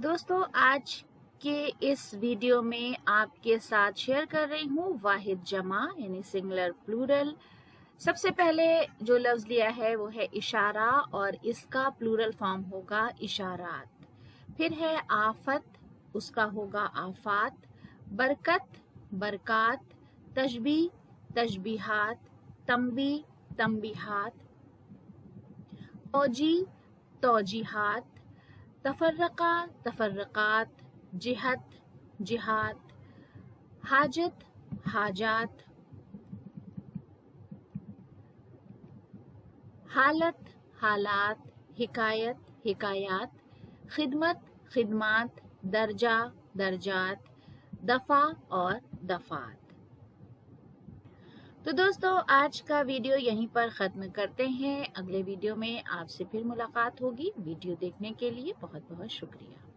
दोस्तों आज के इस वीडियो में आपके साथ शेयर कर रही हूँ वाहिद जमा यानी सिंगुलर प्लूरल। सबसे पहले जो लफ्ज़ लिया है वो है इशारा और इसका प्लूरल फॉर्म होगा इशारात। फिर है आफत, उसका होगा आफात। बरकत, बरकात। तशबी, तशबीहात। तंबी, तंबीहात। तौजी, तौजीहात। तफर्रका, तफर्रकात। जिहत, जिहात। हाजत, हाजात। हालत, हालात। हिकायत, हिकायात। खिदमत, खिदमात। दर्जा, दर्जात। दफ़ा और दफ़ात। तो दोस्तों आज का वीडियो यहीं पर ख़त्म करते हैं। अगले वीडियो में आपसे फिर मुलाकात होगी। वीडियो देखने के लिए बहुत बहुत शुक्रिया।